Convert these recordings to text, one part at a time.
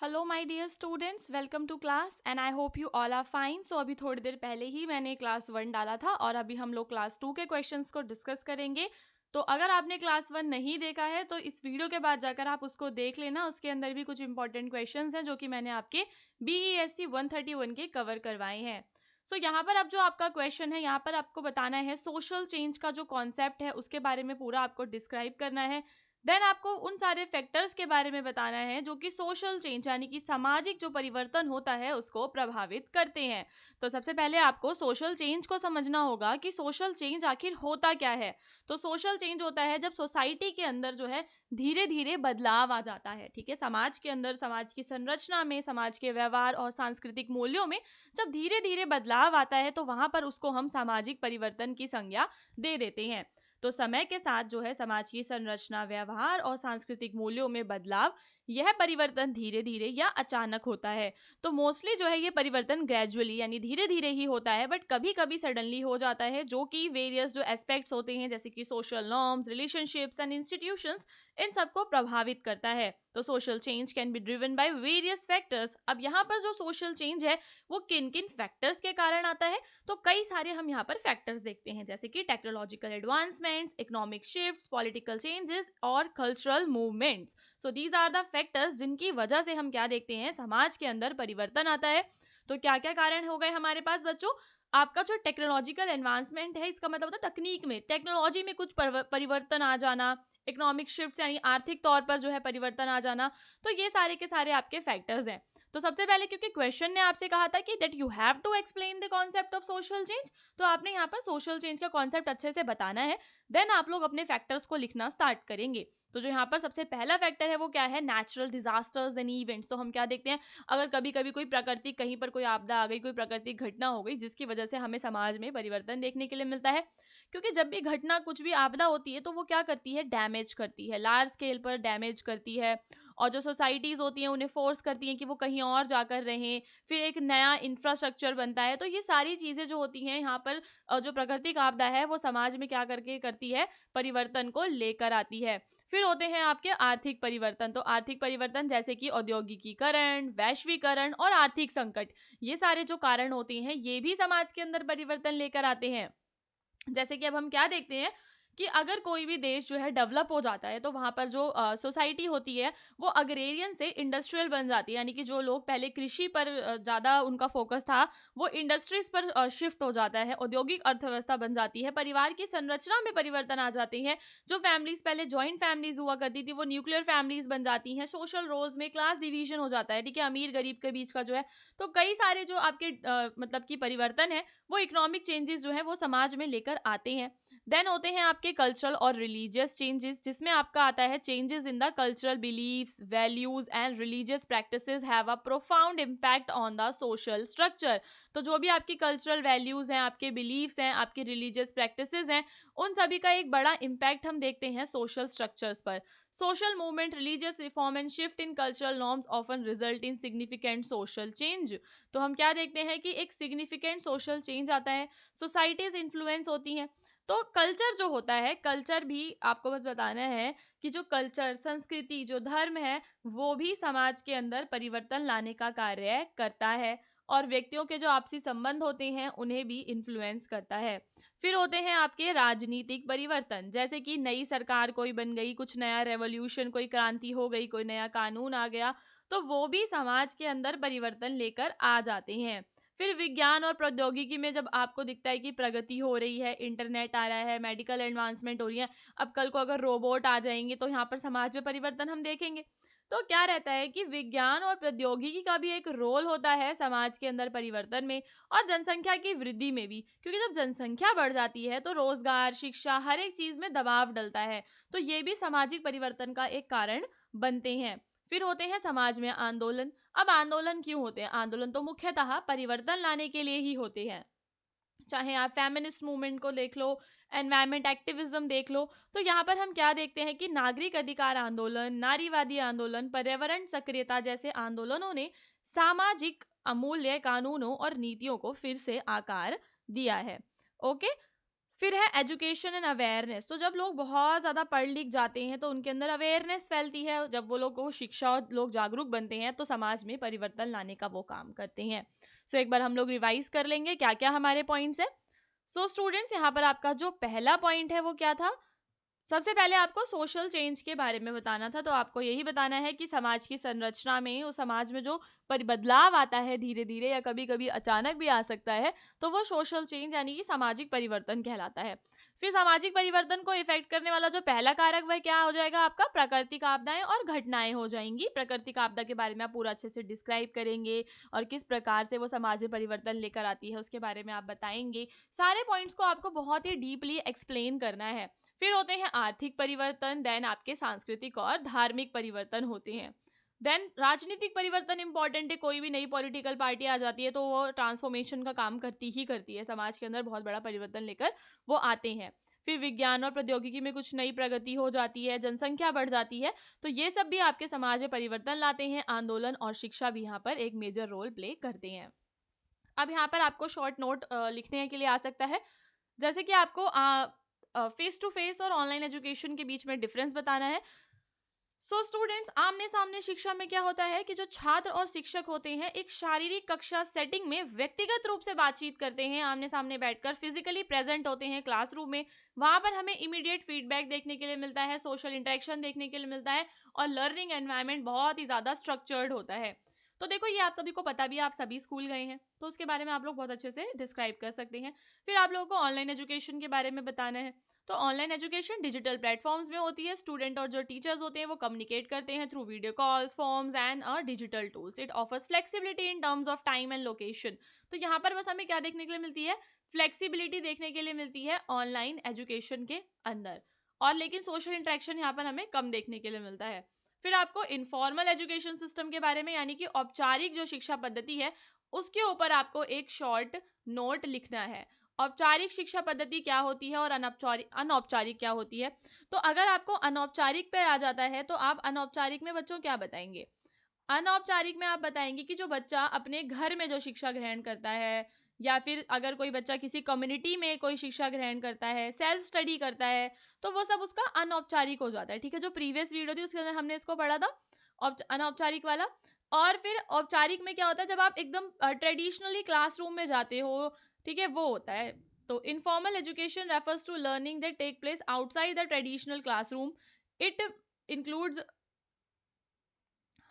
Hello my dear students, welcome to class and I hope you all are fine. So अभी थोड़ी देर पहले ही मैंने class 1 डाला था और अभी हम लोग क्लास 2 के क्वेश्चंस को डिस्कस करेंगे। तो अगर आपने क्लास 1 नहीं देखा है तो इस वीडियो के बाद जाकर आप उसको देख लेना। उसके अंदर भी कुछ इंपॉर्टेंट क्वेश्चंस हैं जो कि मैंने आपके BESC 131 के कवर करवाए हैं। सो यहाँ पर अब जो आपका क्वेश्चन है, यहाँ पर आपको बताना है सोशल चेंज का जो कॉन्सेप्ट है उसके बारे में पूरा आपको डिस्क्राइब करना है। देन आपको उन सारे फैक्टर्स के बारे में बताना है जो कि सोशल चेंज यानी कि सामाजिक जो परिवर्तन होता है उसको प्रभावित करते हैं। तो सबसे पहले आपको सोशल चेंज को समझना होगा कि सोशल चेंज आखिर होता क्या है। तो सोशल चेंज होता है जब सोसाइटी के अंदर जो है धीरे धीरे बदलाव आ जाता है। ठीक है, समाज के अंदर, समाज की संरचना में, समाज के व्यवहार और सांस्कृतिक मूल्यों में जब धीरे धीरे बदलाव आता है तो वहां पर उसको हम सामाजिक परिवर्तन की संज्ञा दे देते हैं। तो समय के साथ जो है समाज की संरचना, व्यवहार और सांस्कृतिक मूल्यों में बदलाव, यह परिवर्तन धीरे धीरे या अचानक होता है। तो मोस्टली जो है ये परिवर्तन ग्रेजुअली यानी धीरे धीरे ही होता है, बट कभी कभी सडनली हो जाता है, जो कि वेरियस जो एस्पेक्ट्स होते हैं जैसे कि social norms, relationships and institutions, इन सबको प्रभावित करता है। तो social change can be driven by various factors. अब यहाँ पर जो सोशल चेंज है वो किन किन फैक्टर्स के कारण आता है, तो कई सारे हम यहाँ पर फैक्टर्स देखते हैं जैसे कि technological advancements, economic shifts, political changes और cultural movements. So these are the factors जिनकी वजह से हम क्या देखते हैं, समाज के अंदर परिवर्तन आता है। तो क्या क्या कारण हो गए हमारे पास बच्चों? आपका जो टेक्नोलॉजिकल एडवांसमेंट है, इसका मतलब होता है तकनीक में, टेक्नोलॉजी में कुछ परिवर्तन आ जाना, इकोनॉमिक शिफ्ट यानी आर्थिक तौर पर जो है परिवर्तन आ जाना। तो ये सारे के सारे आपके फैक्टर्स हैं। तो सबसे पहले क्योंकि क्वेश्चन ने आपसे कहा था कि that you have to explain the concept of social change, तो आपने यहाँ पर सोशल चेंज का कॉन्सेप्ट अच्छे से बताना है। देन आप लोग अपने फैक्टर्स को लिखना स्टार्ट करेंगे। तो जो यहाँ पर सबसे पहला फैक्टर है वो क्या है? Natural disasters and events. तो हम क्या देखते हैं, अगर कभी कभी कोई प्रकृति, कहीं पर कोई आपदा आ गई, कोई प्राकृतिक घटना हो गई जिसकी वजह से हमें समाज में परिवर्तन देखने के लिए मिलता है। क्योंकि जब भी घटना, कुछ भी आपदा होती है तो वो क्या करती है, डैमेज करती है, लार्ज स्केल पर डैमेज करती है। और जो सोसाइटीज होती हैं उन्हें फोर्स करती हैं कि वो कहीं और जाकर रहें, फिर एक नया इंफ्रास्ट्रक्चर बनता है। तो ये सारी चीजें जो होती हैं यहाँ पर, जो प्राकृतिक आपदा है वो समाज में क्या करके करती है, परिवर्तन को लेकर आती है। फिर होते हैं आपके आर्थिक परिवर्तन। तो आर्थिक परिवर्तन जैसे कि औद्योगिकीकरण, वैश्वीकरण और आर्थिक संकट, ये सारे जो कारण होते हैं ये भी समाज के अंदर परिवर्तन लेकर आते हैं। जैसे कि अब हम क्या देखते हैं कि अगर कोई भी देश जो है डेवलप हो जाता है तो वहाँ पर जो सोसाइटी होती है वो अग्रेरियन से इंडस्ट्रियल बन जाती है, यानी कि जो लोग पहले कृषि पर ज़्यादा उनका फोकस था वो इंडस्ट्रीज पर शिफ्ट हो जाता है, औद्योगिक अर्थव्यवस्था बन जाती है, परिवार की संरचना में परिवर्तन आ जाते हैं। जो फैमिलीज पहले जॉइंट फैमिलीज हुआ करती थी वो न्यूक्लियर फैमिलीज बन जाती हैं, सोशल रोल्स में क्लास डिवीजन हो जाता है, ठीक है, अमीर गरीब के बीच का जो है। तो कई सारे जो आपके मतलब कि परिवर्तन है वो इकोनॉमिक चेंजेस जो है वो समाज में लेकर आते हैं। देन होते हैं आपके कल्चरल और रिलीजियस चेंजेस, जिसमें आपका आता है changes in the cultural believes, values and religious practices have a profound impact on the social structure. तो जो भी आपकी कल्चरल वैल्यूज हैं, आपके बिलीव्स हैं, आपकी रिलीजियस प्रैक्टिसेस हैं, उन सभी का एक बड़ा इम्पैक्ट हम देखते हैं सोशल स्ट्रक्चर्स पर। Social movement, religious reform and shift in cultural norms often result in significant social change. तो हम क्या देखते हैं कि एक सिग्निफिकेंट सोशल चेंज आता है, सोसाइटीज इन्फ्लुएंस होती हैं। तो कल्चर जो होता है, कल्चर भी आपको बस बताना है कि जो कल्चर, संस्कृति, जो धर्म है वो भी समाज के अंदर परिवर्तन लाने का कार्य करता है, और व्यक्तियों के जो आपसी संबंध होते हैं उन्हें भी इन्फ्लुएंस करता है। फिर होते हैं आपके राजनीतिक परिवर्तन, जैसे कि नई सरकार कोई बन गई, कुछ नया रेवोल्यूशन, कोई क्रांति हो गई, कोई नया कानून आ गया, तो वो भी समाज के अंदर परिवर्तन लेकर आ जाते हैं। फिर विज्ञान और प्रौद्योगिकी में जब आपको दिखता है कि प्रगति हो रही है, इंटरनेट आ रहा है, मेडिकल एडवांसमेंट हो रही है, अब कल को अगर रोबोट आ जाएंगे तो यहाँ पर समाज में परिवर्तन हम देखेंगे। तो क्या रहता है कि विज्ञान और प्रौद्योगिकी का भी एक रोल होता है समाज के अंदर परिवर्तन में और जनसंख्या की वृद्धि में भी, क्योंकि जब जनसंख्या बढ़ जाती है तो रोजगार, शिक्षा, हर एक चीज में दबाव डलता है। तो ये भी सामाजिक परिवर्तन का एक कारण बनते हैं। फिर होते हैं समाज में आंदोलन। अब आंदोलन क्यों होते हैं? आंदोलन तो मुख्यतः परिवर्तन लाने के लिए ही होते हैं। चाहे आप फेमिनिस्ट मूवमेंट को देख लो, एनवायरमेंट एक्टिविज्म देख लो, तो यहाँ पर हम क्या देखते हैं कि नागरिक अधिकार आंदोलन, नारीवादी आंदोलन, पर्यावरण सक्रियता जैसे आंदोलनों ने सामाजिक अमूल्य कानूनों और नीतियों को फिर से आकार दिया है। ओके, फिर है एजुकेशन एंड अवेयरनेस। तो जब लोग बहुत ज़्यादा पढ़ लिख जाते हैं तो उनके अंदर अवेयरनेस फैलती है। जब वो लोग को शिक्षा और लोग जागरूक बनते हैं तो समाज में परिवर्तन लाने का वो काम करते हैं। सो एक बार हम लोग रिवाइज कर लेंगे क्या क्या हमारे पॉइंट्स है। सो स्टूडेंट्स, यहाँ पर आपका जो पहला पॉइंट है वो क्या था। सबसे पहले आपको सोशल चेंज के बारे में बताना था। तो आपको यही बताना है कि समाज की संरचना में, उस समाज में जो बदलाव आता है धीरे धीरे या कभी कभी अचानक भी आ सकता है, तो वो सोशल चेंज यानी कि सामाजिक परिवर्तन कहलाता है। फिर सामाजिक परिवर्तन को इफेक्ट करने वाला जो पहला कारक वह क्या हो जाएगा आपका, प्राकृतिक आपदाएं और घटनाएं हो जाएंगी। प्राकृतिक आपदा के बारे में आप पूरा अच्छे से डिस्क्राइब करेंगे और किस प्रकार से वो समाज में परिवर्तन लेकर आती है उसके बारे में आप बताएंगे। सारे पॉइंट्स को आपको बहुत ही डीपली एक्सप्लेन करना है। फिर होते हैं आर्थिक परिवर्तन, देन आपके सांस्कृतिक और धार्मिक परिवर्तन होते हैं। देन राजनीतिक परिवर्तन इंपॉर्टेंट है। कोई भी नई पॉलिटिकल पार्टी आ जाती है तो वो ट्रांसफॉर्मेशन का काम करती ही करती है, समाज के अंदर बहुत बड़ा परिवर्तन लेकर वो आते हैं। फिर विज्ञान और प्रौद्योगिकी में कुछ नई प्रगति हो जाती है, जनसंख्या बढ़ जाती है, तो ये सब भी आपके समाज में परिवर्तन लाते हैं। आंदोलन और शिक्षा भी यहाँ पर एक मेजर रोल प्ले करते हैं। अब यहाँ पर आपको शॉर्ट नोट लिखने के लिए आ सकता है, जैसे कि आपको फेस टू फेस और ऑनलाइन एजुकेशन के बीच में डिफरेंस बताना है। सो स्टूडेंट्स, आमने सामने शिक्षा में क्या होता है कि जो छात्र और शिक्षक होते हैं एक शारीरिक कक्षा सेटिंग में व्यक्तिगत रूप से बातचीत करते हैं, आमने सामने बैठकर फिजिकली प्रेजेंट होते हैं क्लासरूम में। वहां पर हमें इमीडिएट फीडबैक देखने के लिए मिलता है, सोशल इंटरेक्शन देखने के लिए मिलता है, और लर्निंग एनवायरनमेंट बहुत ही ज्यादा स्ट्रक्चर्ड होता है। तो देखो, ये आप सभी को पता भी है, आप सभी स्कूल गए हैं तो उसके बारे में आप लोग बहुत अच्छे से डिस्क्राइब कर सकते हैं। फिर आप लोगों को ऑनलाइन एजुकेशन के बारे में बताना है। तो ऑनलाइन एजुकेशन डिजिटल प्लेटफॉर्म्स में होती है। स्टूडेंट और जो टीचर्स होते हैं वो कम्युनिकेट करते हैं through video calls, forms and digital tools. It offers flexibility in terms of time and location. तो यहाँ पर बस हमें क्या देखने के लिए मिलती है, फ्लेक्सिबिलिटी देखने के लिए मिलती है ऑनलाइन एजुकेशन के अंदर। और लेकिन सोशल इंटरेक्शन यहाँ पर हमें कम देखने के लिए मिलता है। फिर आपको इनफॉर्मल एजुकेशन सिस्टम के बारे में, यानी कि औपचारिक जो शिक्षा पद्धति है उसके ऊपर आपको एक शॉर्ट नोट लिखना है। औपचारिक शिक्षा पद्धति क्या होती है और अनौपचारिक अनौपचारिक क्या होती है। तो अगर आपको अनौपचारिक पे आ जाता है तो आप अनौपचारिक में बच्चों क्या बताएंगे। अनौपचारिक में आप बताएंगे कि जो बच्चा अपने घर में जो शिक्षा ग्रहण करता है, या फिर अगर कोई बच्चा किसी कम्युनिटी में कोई शिक्षा ग्रहण करता है, सेल्फ स्टडी करता है, तो वो सब उसका अनौपचारिक हो जाता है। ठीक है, जो प्रीवियस वीडियो थी उसके अंदर हमने इसको पढ़ा था, अनौपचारिक वाला। और फिर औपचारिक में क्या होता है, जब आप एकदम ट्रेडिशनली क्लासरूम में जाते हो, ठीक है, वो होता है। तो informal education refers to learning that take place outside the traditional classroom. It includes,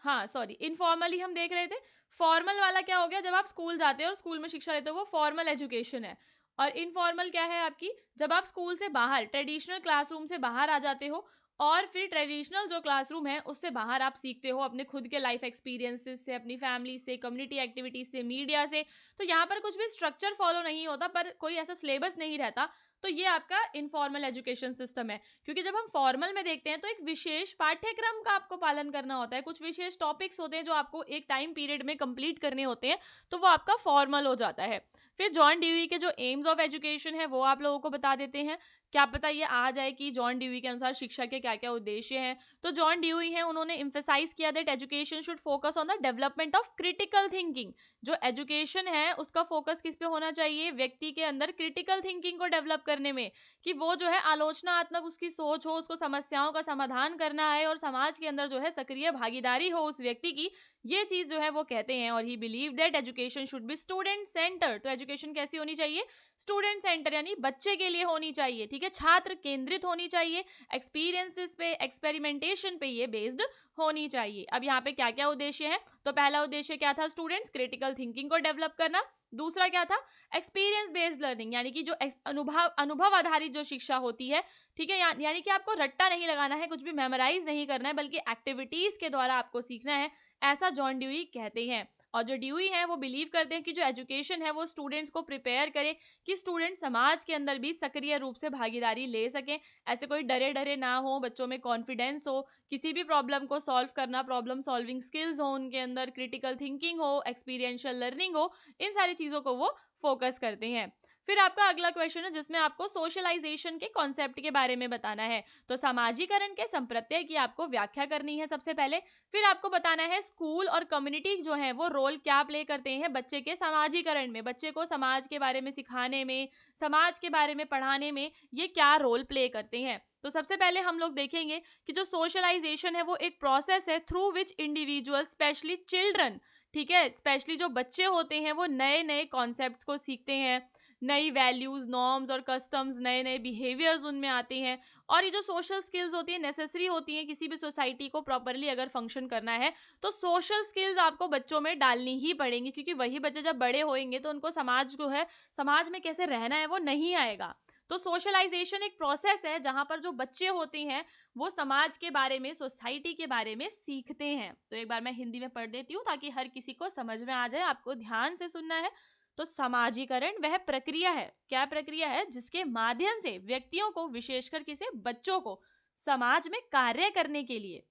हाँ सॉरी, इनफॉर्मली हम देख रहे थे। फॉर्मल वाला क्या हो गया, जब आप स्कूल जाते हो और स्कूल में शिक्षा लेते हो, वो फॉर्मल एजुकेशन है। और इनफॉर्मल क्या है आपकी, जब आप स्कूल से बाहर ट्रेडिशनल क्लासरूम से बाहर आ जाते हो और फिर ट्रेडिशनल जो क्लासरूम है उससे बाहर आप सीखते हो अपने खुद के लाइफ एक्सपीरियंसेस से, अपनी फैमिली से, कम्युनिटी एक्टिविटीज से, मीडिया से। तो यहाँ पर कुछ भी स्ट्रक्चर फॉलो नहीं होता, पर कोई ऐसा सिलेबस नहीं रहता। तो ये आपका इनफॉर्मल एजुकेशन सिस्टम है। क्योंकि जब हम फॉर्मल में देखते हैं तो एक विशेष पाठ्यक्रम का आपको पालन करना होता है, कुछ विशेष टॉपिक्स होते हैं जो आपको एक टाइम पीरियड में कंप्लीट करने होते हैं, तो वो आपका फॉर्मल हो जाता है। फिर जॉन ड्यूई के जो एम्स ऑफ एजुकेशन है वो आप लोगों को बता देते हैं। क्या पता ये आ जाए कि जॉन ड्यूई के अनुसार शिक्षा के क्या क्या उद्देश्य हैं। तो जॉन ड्यूई हैं, उन्होंने एम्फेसाइज किया that education should focus on the development of critical thinking. जो एजुकेशन है उसका फोकस किस पे होना चाहिए, व्यक्ति के अंदर क्रिटिकल थिंकिंग को डेवलप करने में, कि वो जो है आलोचनात्मक उसकी सोच हो, उसको समस्याओं का समाधान करना है और समाज के अंदर जो है सक्रिय भागीदारी हो उस व्यक्ति की। ये चीज जो है वो कहते हैं। और ही believe that education should be student centre. तो एजुकेशन कैसी होनी चाहिए, स्टूडेंट सेंटर, यानी बच्चे के लिए होनी चाहिए। ठीक है, छात्र केंद्रित होनी चाहिए, एक्सपीरियंसेस पे, एक्सपेरिमेंटेशन पे ये बेस्ड होनी चाहिए। अब यहाँ पे क्या क्या उद्देश्य है, तो पहला उद्देश्य क्या था स्टूडेंट्स, क्रिटिकल थिंकिंग को डेवलप करना। दूसरा क्या था, एक्सपीरियंस बेस्ड लर्निंग, यानी कि जो अनुभव अनुभव आधारित जो शिक्षा होती है। ठीक है, यानी कि आपको रट्टा नहीं लगाना है, कुछ भी मेमोराइज नहीं करना है, बल्कि एक्टिविटीज के द्वारा आपको सीखना है, ऐसा जॉन ड्यूई कहते हैं। और जो ड्यूई है वो बिलीव करते हैं कि जो एजुकेशन है वो स्टूडेंट्स को प्रिपेयर करे कि स्टूडेंट समाज के अंदर भी सक्रिय रूप से भागीदारी ले सकें। ऐसे कोई डरे डरे ना हो, बच्चों में कॉन्फिडेंस हो, किसी भी प्रॉब्लम को सॉल्व करना, प्रॉब्लम सॉल्विंग स्किल्स हो उनके अंदर, क्रिटिकल थिंकिंग हो, एक्सपीरियंशियल लर्निंग हो, इन सारी चीज़ों को वो फोकस करते हैं। फिर आपका अगला क्वेश्चन है जिसमें आपको सोशलाइजेशन के कॉन्सेप्ट के बारे में बताना है। तो सामाजिकरण के संप्रत्यय की आपको व्याख्या करनी है सबसे पहले। फिर आपको बताना है स्कूल और कम्युनिटी जो है वो रोल क्या प्ले करते हैं बच्चे के सामाजिकरण में, बच्चे को समाज के बारे में सिखाने में, समाज के बारे में पढ़ाने में ये क्या रोल प्ले करते हैं। तो सबसे पहले हम लोग देखेंगे कि जो सोशलाइजेशन है वो एक प्रोसेस है through which individual specially children, ठीक है, स्पेशली जो बच्चे होते हैं वो नए नए कॉन्सेप्ट्स को सीखते हैं, नई वैल्यूज नॉर्म्स और कस्टम्स, नए नए बिहेवियर्स उनमें आते हैं। और ये जो सोशल स्किल्स होती है नेसेसरी होती हैं किसी भी सोसाइटी को प्रॉपरली अगर फंक्शन करना है, तो सोशल स्किल्स आपको बच्चों में डालनी ही पड़ेंगी, क्योंकि वही बच्चे जब बड़े होंगे तो उनको समाज जो है, समाज में कैसे रहना है वो नहीं आएगा। तो सोशलाइजेशन एक प्रोसेस है जहां पर जो बच्चे होते हैं वो समाज के बारे में, सोसाइटी के बारे में सीखते हैं। तो एक बार मैं हिंदी में पढ़ देती हूँ ताकि हर किसी को समझ में आ जाए, आपको ध्यान से सुनना है। तो समाजीकरण वह प्रक्रिया है, क्या प्रक्रिया है, जिसके माध्यम से व्यक्तियों को, विशेषकर किसी बच्चों को, समाज में कार्य करने के लिए,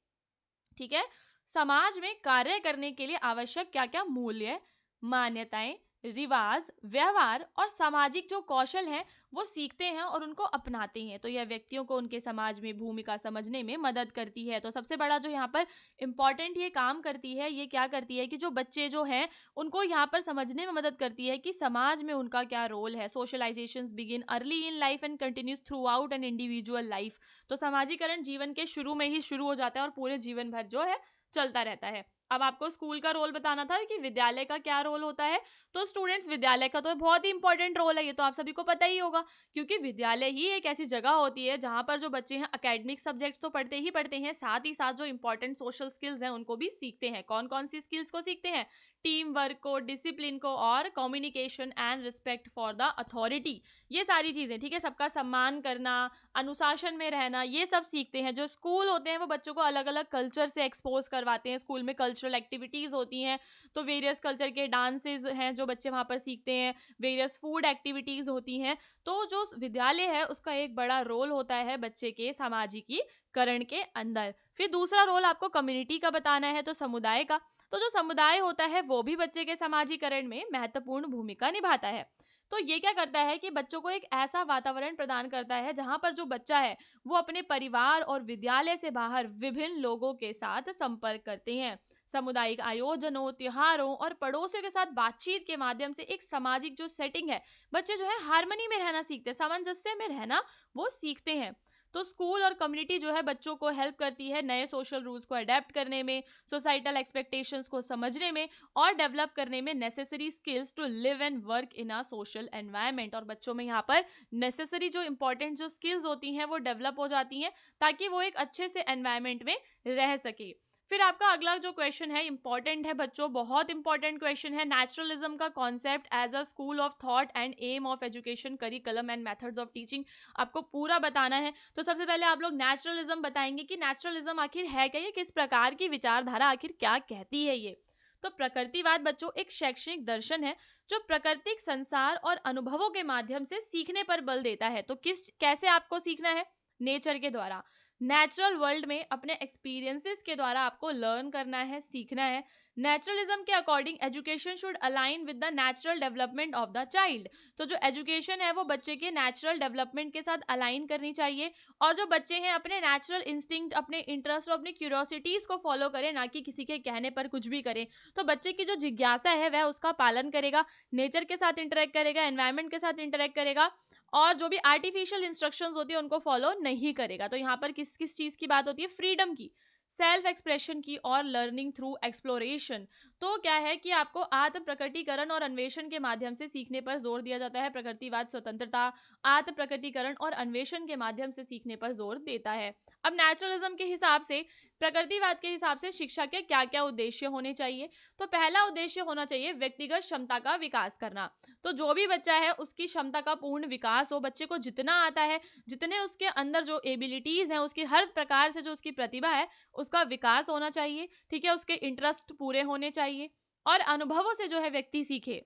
ठीक है, समाज में कार्य करने के लिए आवश्यक क्या क्या मूल्य, मान्यताएं, रिवाज, व्यवहार और सामाजिक जो कौशल हैं वो सीखते हैं और उनको अपनाते हैं। तो यह व्यक्तियों को उनके समाज में भूमिका समझने में मदद करती है। तो सबसे बड़ा जो यहाँ पर इम्पॉर्टेंट ये काम करती है, ये क्या करती है कि जो बच्चे जो हैं उनको यहाँ पर समझने में मदद करती है कि समाज में उनका क्या रोल है। Socializations begin early in life and continues throughout an individual life. तो समाजीकरण जीवन के शुरू में ही शुरू हो जाता है और पूरे जीवन भर जो है चलता रहता है। अब आपको स्कूल का रोल बताना था कि विद्यालय का क्या रोल होता है। तो स्टूडेंट्स, विद्यालय का तो बहुत ही इंपॉर्टेंट रोल है, ये तो आप सभी को पता ही होगा, क्योंकि विद्यालय ही एक ऐसी जगह होती है जहां पर जो बच्चे हैं एकेडमिक सब्जेक्ट्स तो पढ़ते हैं, साथ ही साथ जो इंपॉर्टेंट सोशल स्किल्स हैं उनको भी सीखते हैं। कौन कौन सी स्किल्स को सीखते हैं? टीम वर्क को, डिसिप्लिन को, और communication and respect for the authority, ये सारी चीजें, ठीक है, सबका सम्मान करना, अनुशासन में रहना, ये सब सीखते हैं। जो स्कूल होते हैं वो बच्चों को अलग अलग कल्चर से एक्सपोज करवाते हैं। स्कूल में कल्चरल एक्टिविटीज होती हैं, तो वेरियस कल्चर के डांसेस हैं जो बच्चे वहाँ पर सीखते हैं, वेरियस फूड एक्टिविटीज होती हैं। तो जो विद्यालय है उसका एक बड़ा रोल होता है बच्चे के सामाजिकीकरण के अंदर। फिर दूसरा रोल आपको कम्युनिटी का बताना है, तो समुदाय का। तो जो समुदाय होता है वो भी बच्चे के सामाजिकरण में महत्वपूर्ण भूमिका निभाता है। तो ये क्या करता है कि बच्चों को एक ऐसा वातावरण प्रदान करता है जहां पर जो बच्चा है वो अपने परिवार और विद्यालय से बाहर विभिन्न लोगों के साथ संपर्क करते हैं। सामुदायिक आयोजनों, त्योहारों और पड़ोसियों के साथ बातचीत के माध्यम से एक सामाजिक जो सेटिंग है, बच्चे जो है हार्मनी में रहना सीखते हैं, सामंजस्य में रहना वो सीखते हैं। तो स्कूल और कम्युनिटी जो है बच्चों को हेल्प करती है नए सोशल रूल्स को अडेप्ट करने में, सोसाइटल एक्सपेक्टेशंस को समझने में और डेवलप करने में necessary skills to live and work in a social environment. और बच्चों में यहाँ पर नेसेसरी जो इंपॉर्टेंट जो स्किल्स होती हैं वो डेवलप हो जाती हैं ताकि वो एक अच्छे से एनवायरनमेंट में रह सके। फिर आपका अगला जो क्वेश्चन है इंपॉर्टेंट है बच्चों, बहुत इंपॉर्टेंट क्वेश्चन है, नेचुरलिज्म का concept as a school of thought and aim of education, curriculum and methods of teaching, आपको पूरा बताना है। तो सबसे पहले आप लोग नेचुरलिज्म बताएंगे कि नेचुरलिज्म आखिर है क्या, ये किस प्रकार की विचारधारा आखिर क्या कहती है ये। तो प्रकृतिवाद बच्चों एक शैक्षणिक दर्शन है जो प्राकृतिक संसार और अनुभवों के माध्यम से सीखने पर बल देता है। तो किस कैसे आपको सीखना है? नेचर के द्वारा, नेचुरल वर्ल्ड में अपने एक्सपीरियंसेस के द्वारा आपको लर्न करना है, सीखना है। नेचुरलिज्म के according education should align with the natural development of the child. तो जो एजुकेशन है वो बच्चे के नेचुरल डेवलपमेंट के साथ अलाइन करनी चाहिए, और जो बच्चे हैं अपने नेचुरल इंस्टिंक्ट, अपने इंटरेस्ट और अपनी क्यूरियोसिटीज को फॉलो करें, ना कि किसी के कहने पर कुछ भी करें। तो बच्चे की जो जिज्ञासा है वह उसका पालन करेगा, नेचर के साथ इंटरेक्ट करेगा, एनवायरनमेंट के साथ इंटरेक्ट करेगा, और जो भी आर्टिफिशियल इंस्ट्रक्शंस होती है उनको फॉलो नहीं करेगा। तो यहाँ पर किस किस चीज की बात होती है? फ्रीडम की, सेल्फ एक्सप्रेशन की, और लर्निंग थ्रू एक्सप्लोरेशन। तो क्या है कि आपको आत्म प्रकटीकरण और अन्वेषण के माध्यम से सीखने पर जोर दिया जाता है। प्रकृतिवाद स्वतंत्रता, आत्म प्रकटीकरण और अन्वेषण के माध्यम से सीखने पर जोर देता है। अब नेचुरलिज्म के हिसाब से, प्रकृतिवाद के हिसाब से शिक्षा के क्या क्या उद्देश्य होने चाहिए? तो पहला उद्देश्य होना चाहिए व्यक्तिगत क्षमता का विकास करना। तो जो भी बच्चा है उसकी क्षमता का पूर्ण विकास हो, बच्चे को जितना आता है, जितने उसके अंदर जो एबिलिटीज हैं, उसकी हर प्रकार से जो उसकी प्रतिभा है उसका विकास होना चाहिए, ठीक है, उसके इंटरेस्ट पूरे होने चाहिए, और अनुभवों से जो है व्यक्ति सीखे।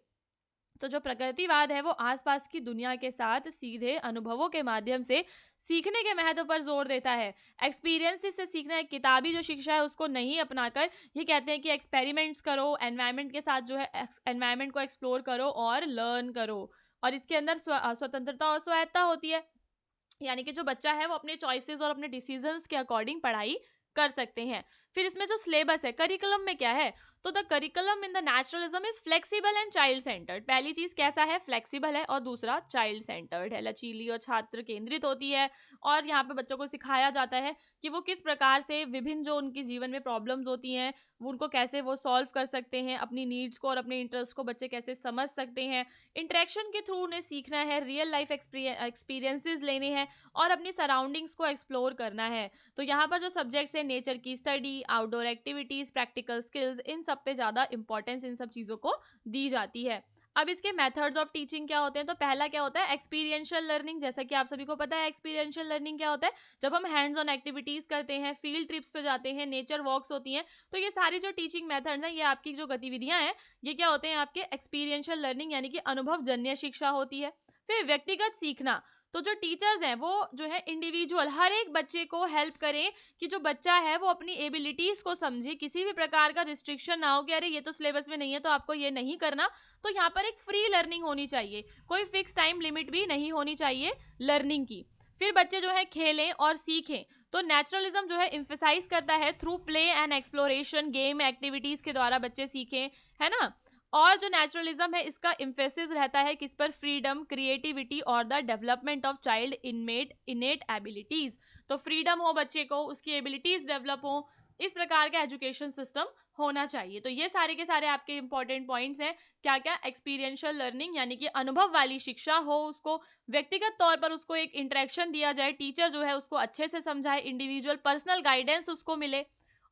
तो जो प्रकृतिवाद है वो आसपास की दुनिया के साथ सीधे अनुभवों के माध्यम से सीखने के महत्व पर जोर देता है। एक्सपीरियंस से सीखना है, किताबी जो शिक्षा है उसको नहीं अपनाकर ये कहते हैं कि एक्सपेरिमेंट्स करो, एनवायरनमेंट के साथ जो है एनवायरनमेंट को एक्सप्लोर करो और लर्न करो। और इसके अंदर स्वतंत्रता और स्वायत्ता होती है, यानी कि जो बच्चा है वो अपने चॉइसेस और अपने डिसीजंस के अकॉर्डिंग पढ़ाई कर सकते हैं। फिर इसमें जो सिलेबस है, करिकुलम में क्या है, तो the curriculum in the naturalism is flexible and child centred. पहली चीज कैसा है, फ्लेक्सिबल है, और दूसरा चाइल्ड सेंटर्ड है, लचीली और छात्र केंद्रित होती है। और यहाँ पे बच्चों को सिखाया जाता है कि वो किस प्रकार से विभिन्न जो उनके जीवन में प्रॉब्लम्स होती हैं वो उनको कैसे वो सॉल्व कर सकते हैं, अपनी नीड्स को और अपने इंटरेस्ट को बच्चे कैसे समझ सकते हैं। इंटरेक्शन के थ्रू उन्हें सीखना है, रियल लाइफ एक्सपीरियंसेस लेने हैं और अपनी सराउंडिंग्स को एक्सप्लोर करना है। तो यहाँ पर जो सब्जेक्ट्स हैं, नेचर की study, outdoor activities, practical skills, इन सब पे ज़्यादा इंपॉर्टेंस इन सब चीज़ों को दी जाती है। अब इसके मेथड्स ऑफ टीचिंग क्या होते हैं, तो पहला क्या होता है, एक्सपीरियंशियल लर्निंग। जैसा कि आप सभी को पता है एक्सपीरियंशियल लर्निंग क्या होता है, जब हम हैंड्स ऑन एक्टिविटीज करते हैं, फील्ड ट्रिप्स पे जाते हैं, नेचर वॉक्स होती हैं, तो ये सारी जो टीचिंग मेथड्स हैं, ये आपकी जो गतिविधियां हैं, ये क्या होते हैं, आपके एक्सपीरियंशियल लर्निंग यानी कि अनुभवजन्य शिक्षा होती है। फिर व्यक्तिगत सीखना, तो जो टीचर्स हैं वो जो है इंडिविजुअल हर एक बच्चे को हेल्प करें कि जो बच्चा है वो अपनी एबिलिटीज को समझे, किसी भी प्रकार का रिस्ट्रिक्शन ना हो कि अरे ये तो सिलेबस में नहीं है तो आपको ये नहीं करना। तो यहाँ पर एक फ्री लर्निंग होनी चाहिए, कोई फिक्स टाइम लिमिट भी नहीं होनी चाहिए लर्निंग की। फिर बच्चे जो है खेलें और सीखें, तो नेचुरलिज्म जो है इम्फेसाइज करता है through play and exploration, game activities के द्वारा बच्चे सीखें, है ना। और जो नेचुरलिज्म है इसका इम्फेसिस रहता है किस पर, फ्रीडम, क्रिएटिविटी और the development of child इनेट abilities. तो फ्रीडम हो बच्चे को, उसकी एबिलिटीज डेवलप हो, इस प्रकार का एजुकेशन सिस्टम होना चाहिए। तो ये सारे के सारे आपके इंपॉर्टेंट पॉइंट्स हैं। क्या क्या, एक्सपीरियंशियल लर्निंग यानी कि अनुभव वाली शिक्षा हो, उसको व्यक्तिगत तौर पर उसको एक इंटरेक्शन दिया जाए, टीचर जो है उसको अच्छे से समझाए, इंडिविजुअल पर्सनल गाइडेंस उसको मिले,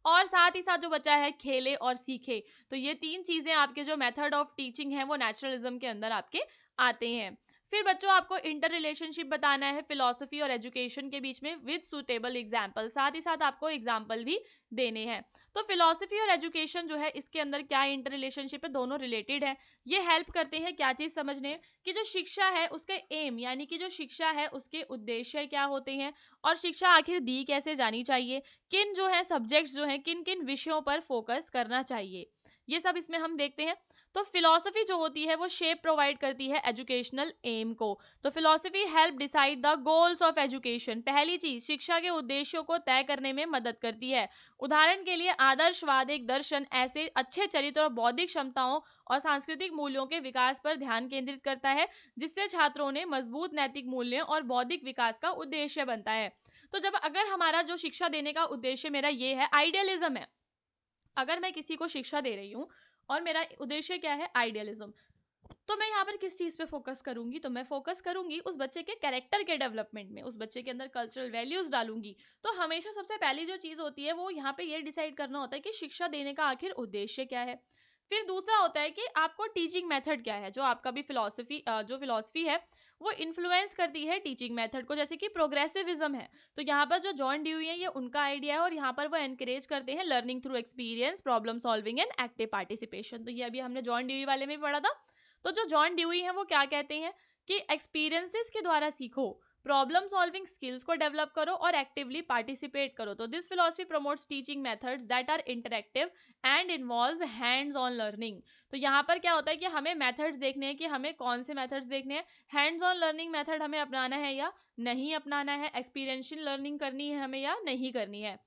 और साथ ही साथ जो बच्चा है खेले और सीखे। तो ये तीन चीजें आपके जो मेथड ऑफ टीचिंग है वो नेचुरलिज्म के अंदर आपके आते हैं। फिर बच्चों आपको इंटर रिलेशनशिप बताना है फिलॉसफी और एजुकेशन के बीच में विद सुटेबल एग्जाम्पल, साथ ही साथ आपको एग्जाम्पल भी देने हैं। तो फिलॉसफी और एजुकेशन जो है इसके अंदर क्या इंटर रिलेशनशिप है, दोनों रिलेटेड है। ये हेल्प करते हैं क्या चीज समझने, कि जो शिक्षा है उसके एम यानी कि जो शिक्षा है उसके उद्देश्य क्या होते हैं, और शिक्षा आखिर दी कैसे जानी चाहिए, किन जो है सब्जेक्ट्स जो है किन किन विषयों पर फोकस करना चाहिए, ये सब इसमें हम देखते हैं। तो फिलॉसफी जो होती है वो शेप प्रोवाइड करती है एजुकेशनल एम को। तो philosophy help decide the goals of education, पहली चीज शिक्षा के उद्देश्यों को तय करने में मदद करती है। उदाहरण के लिए आदर्शवाद एक दर्शन ऐसे अच्छे चरित्र और बौद्धिक क्षमताओं और सांस्कृतिक मूल्यों के विकास पर ध्यान केंद्रित करता है, जिससे छात्रों ने मजबूत नैतिक मूल्यों और बौद्धिक विकास का उद्देश्य बनता है। तो जब अगर हमारा जो शिक्षा देने का उद्देश्य मेरा ये है, आइडियलिज्म है, अगर मैं किसी को शिक्षा दे रही हूँ और मेरा उद्देश्य क्या है, आइडियलिज्म, तो मैं यहाँ पर किस चीज़ पे फोकस करूंगी, तो मैं फोकस करूंगी उस बच्चे के कैरेक्टर के डेवलपमेंट में, उस बच्चे के अंदर कल्चरल वैल्यूज डालूंगी। तो हमेशा सबसे पहली जो चीज़ होती है वो यहाँ पे ये डिसाइड करना होता है कि शिक्षा देने का आखिर उद्देश्य क्या है। फिर दूसरा होता है कि आपको टीचिंग मेथड क्या है, जो आपका भी फिलॉसफी है वो इन्फ्लुएंस करती है टीचिंग मेथड को, जैसे कि प्रोग्रेसिविज्म है। तो यहाँ पर जो जॉन ड्यूई है ये उनका आइडिया है, और यहाँ पर वो एनकरेज करते हैं learning through experience, problem solving and active participation. तो ये अभी हमने जॉन ड्यूई वाले में भी पढ़ा था। तो जो जॉन ड्यूई है वो क्या कहते हैं कि एक्सपीरियंसेस के द्वारा सीखो, प्रॉब्लम सॉल्विंग स्किल्स को डेवलप करो और एक्टिवली पार्टिसिपेट करो। तो this philosophy promotes teaching methods that are interactive and involves hands on learning. तो यहाँ पर क्या होता है कि हमें मेथड्स देखने हैं कि हमें कौन से मेथड्स देखने हैं, हैंड्स ऑन लर्निंग मेथड हमें अपनाना है या नहीं अपनाना है, एक्सपीरियंशियल लर्निंग करनी है हमें या नहीं करनी है।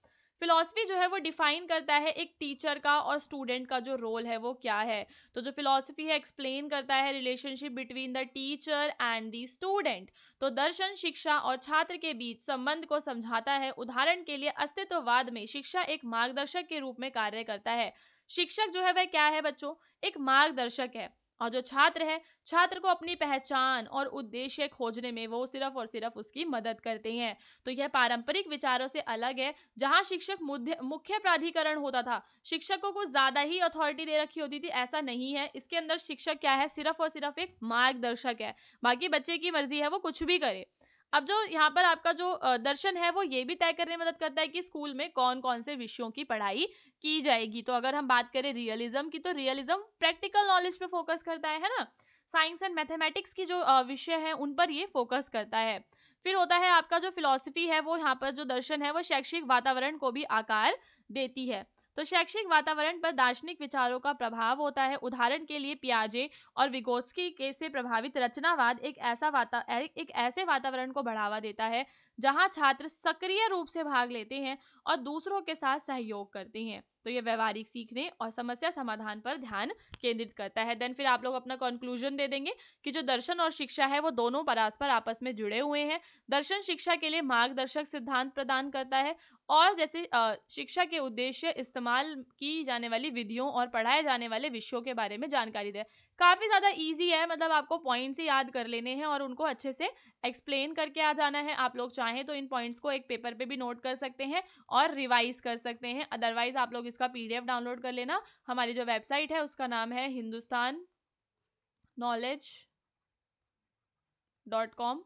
फिलॉसफी जो है वो डिफाइन करता है एक टीचर का और स्टूडेंट का जो रोल है वो क्या है। तो जो फिलॉसफी है एक्सप्लेन करता है relationship between the teacher and the student. तो दर्शन शिक्षा और छात्र के बीच संबंध को समझाता है। उदाहरण के लिए अस्तित्ववाद में शिक्षा एक मार्गदर्शक के रूप में कार्य करता है। शिक्षक जो है वह क्या है बच्चों, एक मार्गदर्शक है, और जो छात्र है, छात्र को अपनी पहचान और उद्देश्य खोजने में वो सिर्फ और सिर्फ उसकी मदद करते हैं। तो यह पारंपरिक विचारों से अलग है, जहां शिक्षक मुख्य प्राधिकरण होता था, शिक्षकों को ज्यादा ही अथॉरिटी दे रखी होती थी, ऐसा नहीं है। इसके अंदर शिक्षक क्या है, सिर्फ और सिर्फ एक मार्गदर्शक है, बाकी बच्चे की मर्जी है वो कुछ भी करे। अब जो यहाँ पर आपका जो दर्शन है वो ये भी तय करने में मदद करता है कि स्कूल में कौन कौन से विषयों की पढ़ाई की जाएगी। तो अगर हम बात करें रियलिज्म की, तो रियलिज्म प्रैक्टिकल नॉलेज पे फोकस करता है ना, साइंस एंड मैथमेटिक्स की जो विषय है उन पर ये फोकस करता है। फिर होता है आपका जो फिलॉसफी है वो, यहाँ पर जो दर्शन है वो शैक्षिक वातावरण को भी आकार देती है। तो शैक्षिक वातावरण पर दार्शनिक विचारों का प्रभाव होता है। उदाहरण के लिए पियाजे और विगोत्स्की के से प्रभावित रचनावाद एक ऐसे वातावरण को बढ़ावा देता है जहां छात्र सक्रिय रूप से भाग लेते हैं और दूसरों के साथ सहयोग करते हैं। तो ये व्यवहारिक सीखने और समस्या समाधान पर ध्यान केंद्रित करता है। देन फिर आप लोग अपना कंक्लूजन दे देंगे कि जो दर्शन और शिक्षा है वो दोनों परस्पर आपस में जुड़े हुए हैं। दर्शन शिक्षा के लिए मार्गदर्शक सिद्धांत प्रदान करता है और जैसे शिक्षा के उद्देश्य इस्तेमाल की जाने वाली विधियों और पढ़ाए जाने वाले विषयों के बारे में जानकारी दे। काफ़ी ज़्यादा इजी है, मतलब आपको पॉइंट्स ही याद कर लेने हैं और उनको अच्छे से एक्सप्लेन करके आ जाना है। आप लोग चाहें तो इन पॉइंट्स को एक पेपर पे भी नोट कर सकते हैं और रिवाइज कर सकते हैं। अदरवाइज आप लोग इसका पीडीएफ डाउनलोड कर लेना। हमारी जो वेबसाइट है उसका नाम है hindustannowledge.com,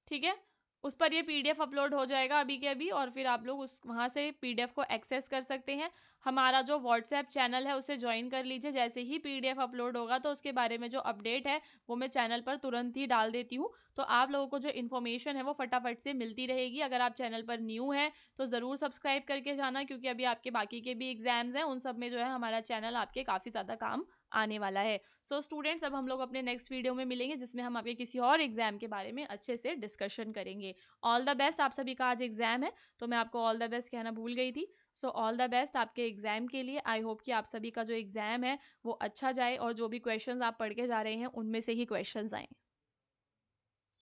ठीक है। उस पर ये पीडीएफ अपलोड हो जाएगा अभी के अभी, और फिर आप लोग उस वहाँ से पीडीएफ को एक्सेस कर सकते हैं। हमारा जो व्हाट्सएप चैनल है उसे ज्वाइन कर लीजिए। जैसे ही पीडीएफ अपलोड होगा तो उसके बारे में जो अपडेट है वो मैं चैनल पर तुरंत ही डाल देती हूँ। तो आप लोगों को जो इन्फॉर्मेशन है वो फटाफट से मिलती रहेगी। अगर आप चैनल पर न्यू हैं तो ज़रूर सब्सक्राइब करके जाना, क्योंकि अभी आपके बाकी के भी एग्जाम्स हैं, उन सब में जो है हमारा चैनल आपके काफ़ी ज़्यादा काम आने वाला है। सो स्टूडेंट्स, अब हम लोग अपने नेक्स्ट वीडियो में मिलेंगे जिसमें हम आपके किसी और एग्जाम के बारे में अच्छे से डिस्कशन करेंगे। All the best. आप सभी का आज एग्जाम है तो मैं आपको ऑल द बेस्ट कहना भूल गई थी। सो ऑल द बेस्ट आपके एग्जाम के लिए। आई होप कि आप सभी का जो एग्जाम है वो अच्छा जाए और जो भी क्वेश्चंस आप पढ़ के जा रहे हैं उनमें से ही क्वेश्चंस आए।